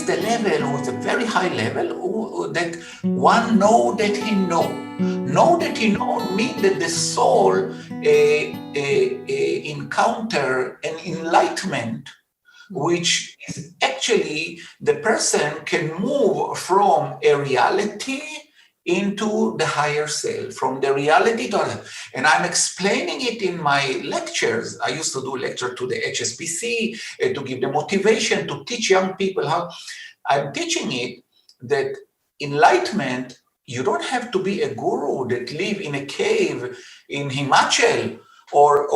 is the level, who is a very high level, that one know that he know. Know that he know means that the soul encounter an enlightenment, which is actually the person can move from a reality into the higher self, from the reality to other. And I'm explaining it in my lectures. I used to do lecture to the HSBC to give the motivation to teach young people how. I'm teaching it that enlightenment, you don't have to be a guru that live in a cave in Himachal or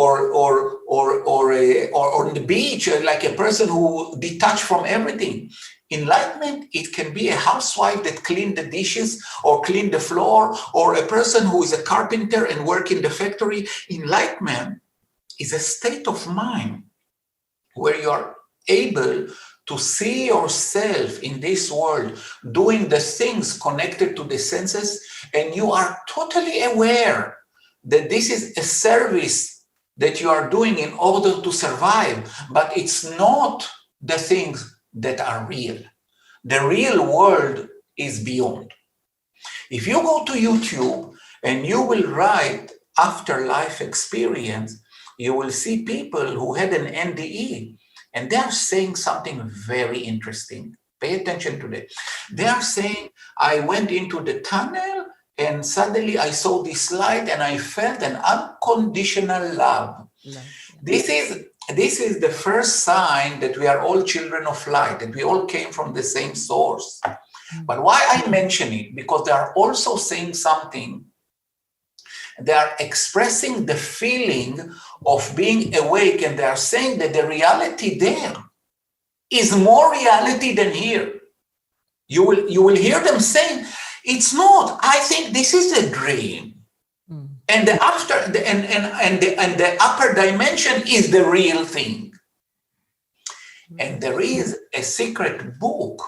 on the beach, like a person who detached from everything. Enlightenment, it can be a housewife that clean the dishes or clean the floor, or a person who is a carpenter and work in the factory. Enlightenment is a state of mind where you are able to see yourself in this world doing the things connected to the senses, and you are totally aware that this is a service that you are doing in order to survive, but it's not the things that are real. The real world is beyond. If you go to YouTube and you will write afterlife experience, you will see people who had an NDE, and they are saying something very interesting. Pay attention to that. They are saying, I went into the tunnel and suddenly I saw this light and I felt an unconditional love. This is the first sign that we are all children of light, that we all came from the same source. But why I mention it? Because they are also saying something. They are expressing the feeling of being awake, and they are saying that the reality there is more reality than here. You will hear them saying, it's not. I think this is a dream. And the upper dimension is the real thing. And there is a secret book,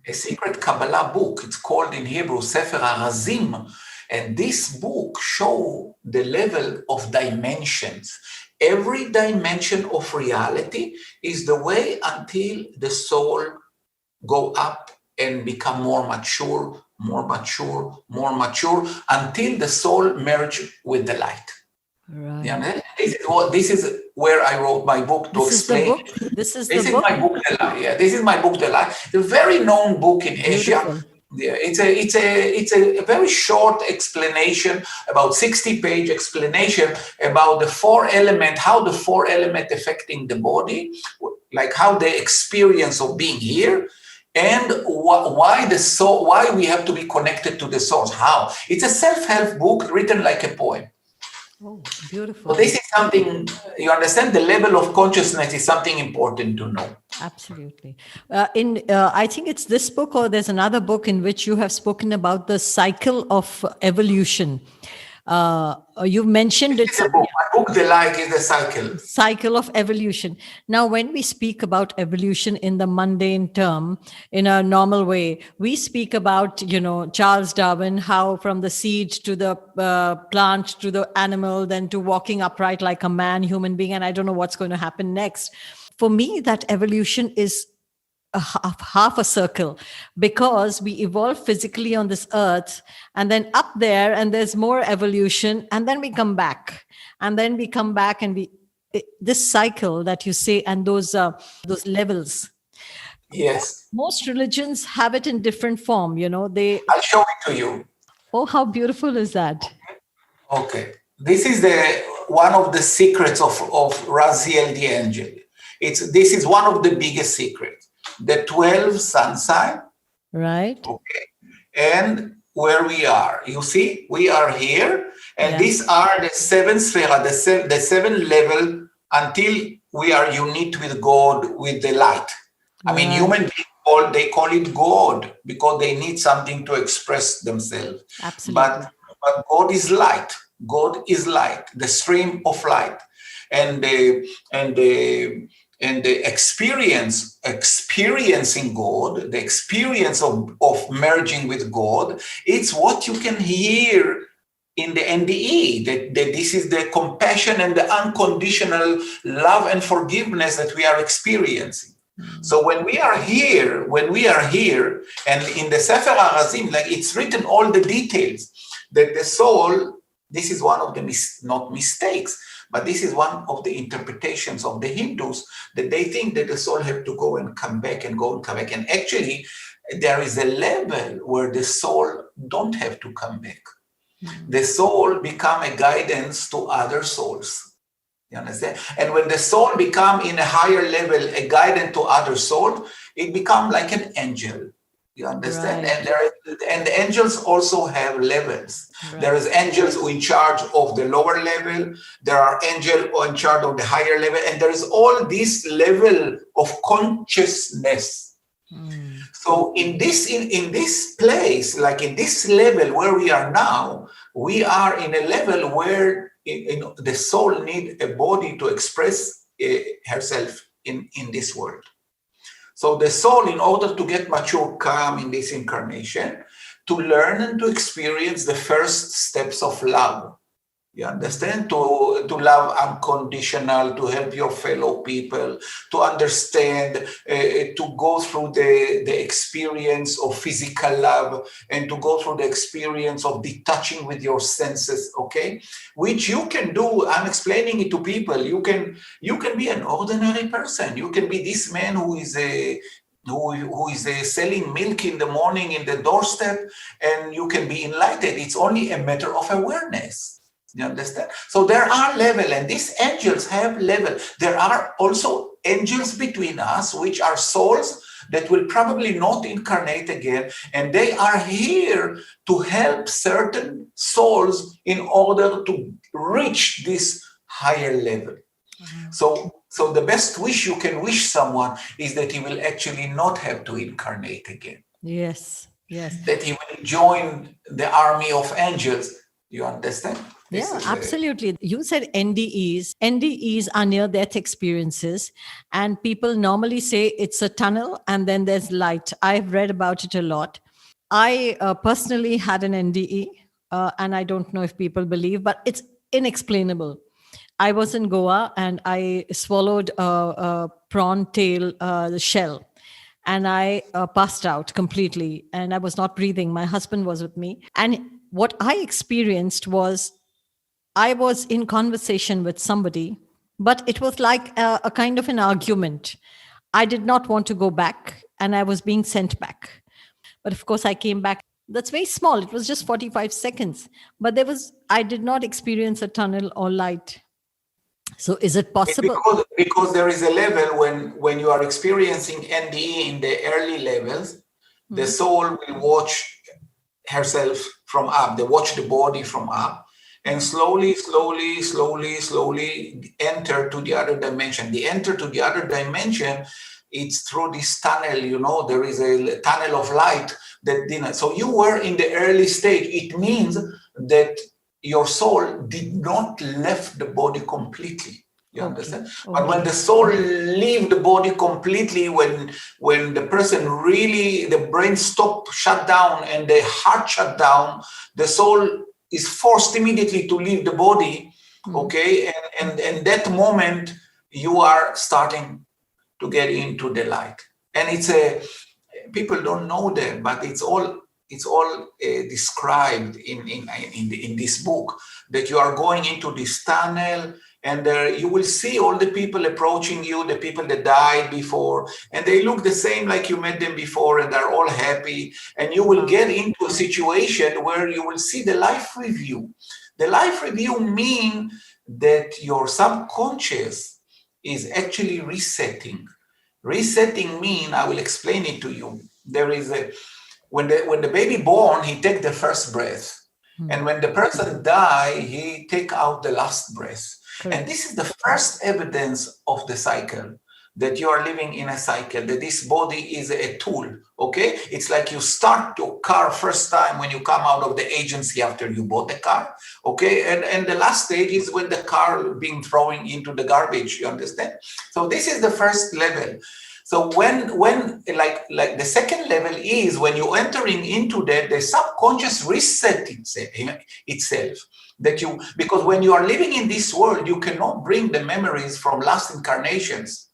a secret kabbalah book. It's called in Hebrew Sefer HaRazim. And this book shows the level of dimensions. Every dimension of reality is the way until the soul go up and become more mature, until the soul merge with the light. Right. Yeah, this is where I wrote my book to explain. This is my book, The Light. Yeah, this is my book, The Light. The very known book in Asia. Yeah, it's a very short explanation, about 60-page explanation about the four elements, how the four elements affecting the body, like how the experience of being here, and why we have to be connected to the source. How? It's a self-help book written like a poem. Oh, beautiful. So this is something, you understand, the level of consciousness is something important to know. Absolutely. I think it's this book, or there's another book in which you have spoken about the cycle of evolution. You mentioned it. My book, The Light, is the cycle. Cycle of evolution. Now, when we speak about evolution in the mundane term, in a normal way, we speak about, Charles Darwin, how from the seed to the plant to the animal, then to walking upright like a man, human being, and I don't know what's going to happen next. For me, that evolution is half a circle, because we evolve physically on this earth, and then up there, and there's more evolution, and then we come back, and then we come back, and this cycle that you say, and those levels. Yes. Most religions have it in different form. I'll show it to you. Oh, how beautiful is that? Okay. This is one of the secrets of Raziel the angel. This is one of the biggest secrets. The 12 sun sign. Right. Okay. And where we are. You see, we are here. And these are the seven sphera, the seven level, until we are unite with God, with the light. I mean, human people, they call it God because they need something to express themselves. Absolutely. But God is light. God is light, the stream of light. And the experiencing God, the experience of merging with God, it's what you can hear in the NDE, that this is the compassion and the unconditional love and forgiveness that we are experiencing. So when we are here, and in the Sefer HaRazim, like it's written all the details that the soul, this is one of the not mistakes, but this is one of the interpretations of the Hindus, that they think that the soul have to go and come back and go and come back. And actually, there is a level where the soul don't have to come back. The soul become a guidance to other souls. You understand? And when the soul become in a higher level a guidance to other soul, it become like an angel. You understand? Right. And the angels also have levels. Right. There is angels who are in charge of the lower level. There are angels who are in charge of the higher level. And there is all this level of consciousness. So in this place, like in this level where we are now, we are in a level where the soul need a body to express herself in this world. So the soul, in order to get mature, come in this incarnation to learn and to experience the first steps of love. You understand? To love unconditional, to help your fellow people, to understand, to go through the experience of physical love, and to go through the experience of detaching with your senses, okay? Which you can do. I'm explaining it to people. You can be an ordinary person. You can be this man who is selling milk in the morning in the doorstep, and you can be enlightened. It's only a matter of awareness. You understand? So there are levels, and these angels have level. There are also angels between us, which are souls that will probably not incarnate again, and they are here to help certain souls in order to reach this higher level. So the best wish you can wish someone is that he will actually not have to incarnate again. Yes. That he will join the army of angels. You understand? Yeah, absolutely. You said NDEs. NDEs are near-death experiences, and people normally say it's a tunnel and then there's light. I've read about it a lot. I personally had an NDE, and I don't know if people believe, but it's inexplainable. I was in Goa and I swallowed a prawn tail, the shell, and I passed out completely, and I was not breathing. My husband was with me, and what I experienced was I was in conversation with somebody, but it was like a kind of an argument. I did not want to go back, and I was being sent back. But of course, I came back. That's very small. It was just 45 seconds. But I did not experience a tunnel or light. So is it possible? Because there is a level when you are experiencing NDE in the early levels, the soul will watch herself from up. They watch the body from up, and slowly enter to the other dimension. The enter to the other dimension, it's through this tunnel, there is a tunnel of light that didn't. So you were in the early stage. It means that your soul did not left the body completely. You understand? But when the soul leave the body completely, when the person really, the brain shut down and the heart shut down, the soul is forced immediately to leave the body, okay? And that moment, you are starting to get into the light. And people don't know that, but it's all described in this book, that you are going into this tunnel, and you will see all the people approaching you, the people that died before, and they look the same like you met them before, and they're all happy. And you will get into a situation where you will see the life review. The life review means that your subconscious is actually resetting. Resetting means, I will explain it to you. There is when the baby born, he take the first breath. And when the person die, he take out the last breath. Correct. And this is the first evidence of the cycle, that you are living in a cycle, that this body is a tool, okay? It's like you start your car first time when you come out of the agency after you bought the car, okay? And the last stage is when the car being thrown into the garbage, you understand? So this is the first level. So when like the second level is when you're entering into that, the subconscious reset itself. Because when you are living in this world, you cannot bring the memories from last incarnations.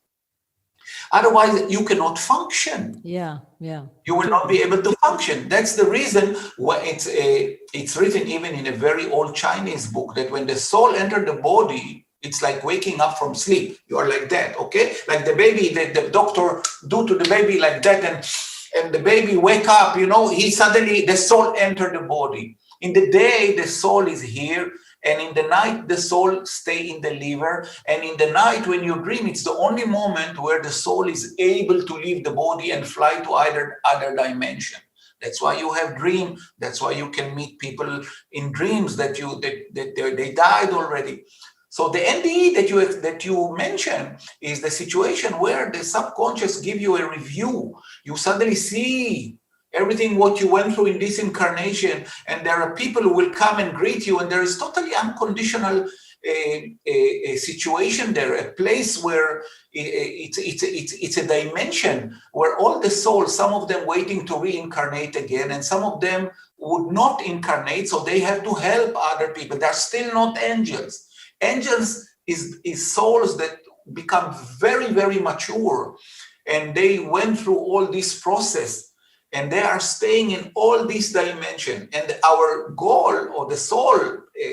Otherwise, you cannot function. Yeah. You will not be able to function. That's the reason why it's written even in a very old Chinese book that when the soul enters the body, it's like waking up from sleep. You are like that, okay? Like the baby, the doctor do to the baby like that, and the baby wake up, he suddenly, the soul enter the body. In the day, the soul is here, and in the night, the soul stay in the liver. And in the night, when you dream, it's the only moment where the soul is able to leave the body and fly to either other dimension. That's why you have dream. That's why you can meet people in dreams that they died already. So the NDE that you mentioned is the situation where the subconscious give you a review. You suddenly see everything what you went through in this incarnation, and there are people who will come and greet you, and there is totally unconditional a situation there, a place where it's a dimension where all the souls, some of them waiting to reincarnate again, and some of them would not incarnate, so they have to help other people. They're still not angels. Angels is souls that become very, very mature, and they went through all this process, and they are staying in all these dimensions. And our goal, or the soul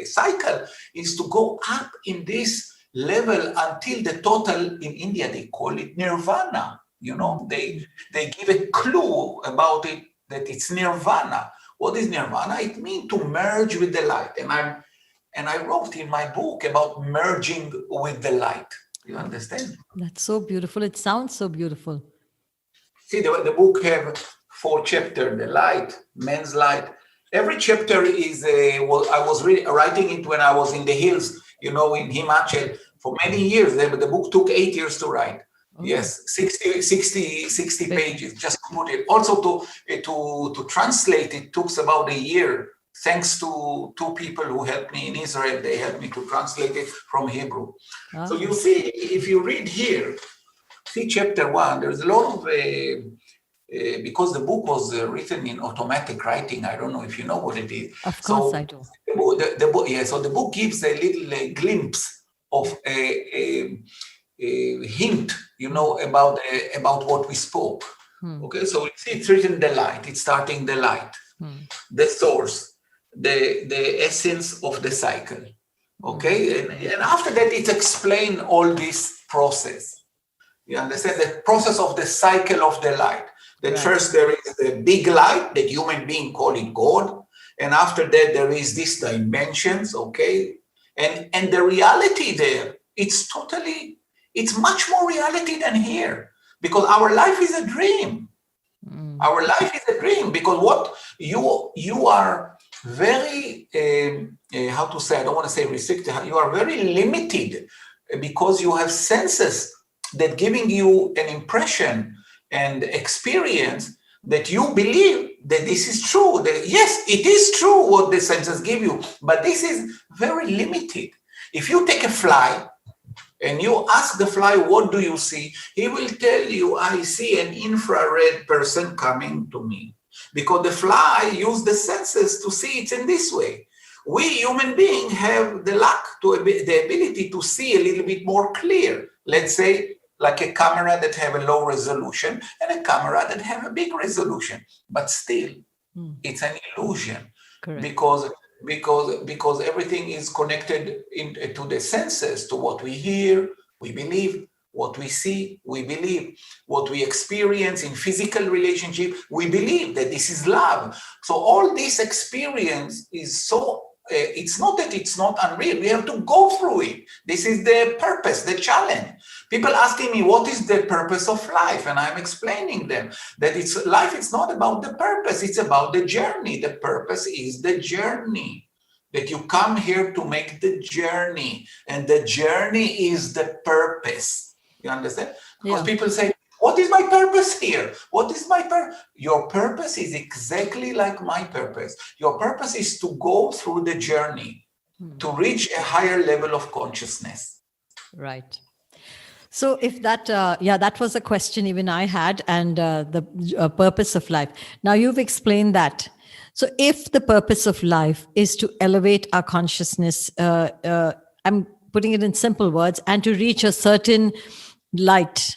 cycle, is to go up in this level until the total, in India, they call it nirvana. They give a clue about it, that it's nirvana. What is nirvana? It means to merge with the light. And I wrote in my book about merging with the light. You understand? That's so beautiful. It sounds so beautiful. See, the book have 4 chapters: the light, man's light. Every chapter is I was writing it when I was in the hills, in Himachal for many years. The book took 8 years to write. Oh. Yes, 60 pages, just to put it. Also to translate it took about a year. Thanks to 2 people who helped me in Israel. They helped me to translate it from Hebrew. Oh. So you see, if you read here, see chapter 1, there's a lot of, because the book was written in automatic writing. I don't know if you know what it is. Of course, I do. So the book gives a little glimpse of a hint, about what we spoke. Okay, so it's written the light. It's starting the light, the source, the essence of the cycle. Okay, and after that, it's explained all this process. You understand the process of the cycle of the light. That right. First there is the big light that human being call it God, and after that there is these dimensions. Okay, and the reality there, it's much more reality than here, because our life is a dream. Our life is a dream, because what you are very how to say, I don't want to say restricted, you are very limited, because you have senses that giving you an impression and experience that you believe that this is true. That yes, it is true what the senses give you, but this is very limited. If you take a fly and you ask the fly, what do you see? He will tell you, I see an infrared person coming to me. Because the fly use the senses to see it in this way. We human beings have the luck, the ability to see a little bit more clear. Let's say like a camera that have a low resolution and a camera that have a big resolution. But still, it's an illusion. Correct. Because everything is connected to the senses, to what we hear, we believe, what we see, we believe, what we experience in physical relationship, we believe that this is love. So all this experience is so, it's not that it's not unreal. We have to go through it. This is the purpose, the challenge. People asking me, what is the purpose of life? And I'm explaining them that life is not about the purpose. It's about the journey. The purpose is the journey. That you come here to make the journey. And the journey is the purpose. You understand? Because people say, what is my purpose here? What is my purpose? Your purpose is exactly like my purpose. Your purpose is to go through the journey, to reach a higher level of consciousness. Right. So if that, that was a question even I had, and the purpose of life. Now you've explained that. So if the purpose of life is to elevate our consciousness, I'm putting it in simple words, and to reach a certain light,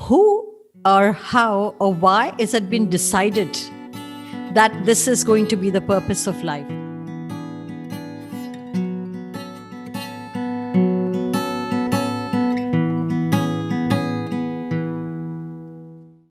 who or how or why is it been decided that this is going to be the purpose of life?